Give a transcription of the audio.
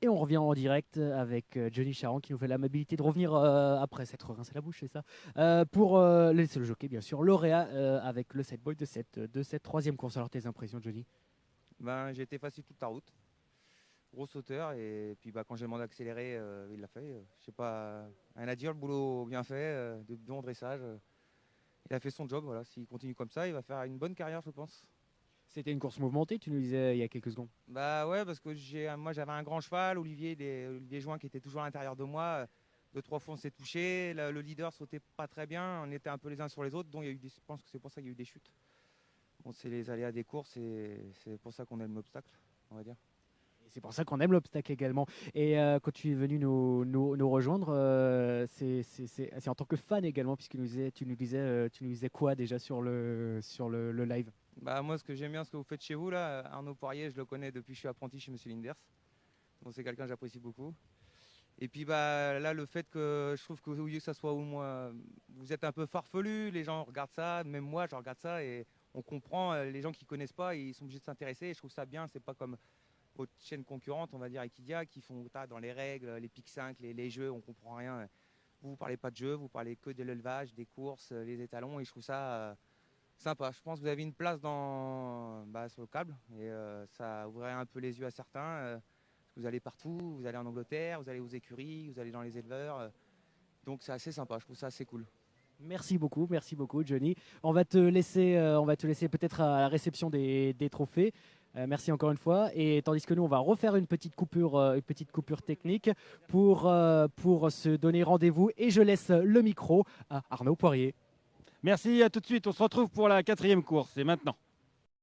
Et on revient en direct avec Johnny Charan qui nous fait l'amabilité de revenir après s'être rincé la bouche, c'est ça, pour laisser le jockey, bien sûr, lauréat avec le set boy de cette troisième course. Alors tes impressions, Johnny? Ben, j'ai été facile toute la route, gros sauteur, et puis bah, quand j'ai demandé d'accélérer, il l'a fait. Je sais pas, rien à dire, le boulot bien fait, de bon dressage. Il a fait son job, voilà. S'il continue comme ça, il va faire une bonne carrière, je pense. C'était une course mouvementée, tu nous disais il y a quelques secondes. Bah ouais, parce que moi j'avais un grand cheval, Olivier Join qui était toujours à l'intérieur de moi. Deux, trois fois on s'est touché, le leader sautait pas très bien, on était un peu les uns sur les autres, donc je pense que c'est pour ça qu'il y a eu des chutes. Bon, c'est les aléas des courses et c'est pour ça qu'on aime l'obstacle, on va dire. Et c'est pour ça qu'on aime l'obstacle également. Et quand tu es venu nous rejoindre, c'est en tant que fan également, puisque tu nous disais quoi déjà sur le live? Bah moi ce que j'aime bien ce que vous faites chez vous là, Arnaud Poirier, je le connais depuis que je suis apprenti chez Monsieur Linders. Donc c'est quelqu'un que j'apprécie beaucoup. Et puis bah là le fait que je trouve que au lieu que ça soit au moins vous êtes un peu farfelu, les gens regardent ça, même moi je regarde ça et on comprend les gens qui connaissent pas, ils sont obligés de s'intéresser et je trouve ça bien, c'est pas comme votre chaîne concurrente, on va dire Equidia qui font dans les règles, les pics 5, les jeux, on comprend rien. Vous parlez pas de jeux, vous parlez que de l'élevage, des courses, les étalons et je trouve ça sympa. Je pense que vous avez une place sur le câble et ça ouvrirait un peu les yeux à certains. Vous allez partout, vous allez en Angleterre, vous allez aux écuries, vous allez dans les éleveurs. Donc c'est assez sympa, je trouve ça assez cool. Merci beaucoup, Johnny. On va te laisser peut-être à la réception des trophées. Merci encore une fois. Et tandis que nous, on va refaire une petite coupure technique pour se donner rendez-vous. Et je laisse le micro à Arnaud Poirier. Merci, à tout de suite. On se retrouve pour la quatrième course. C'est maintenant.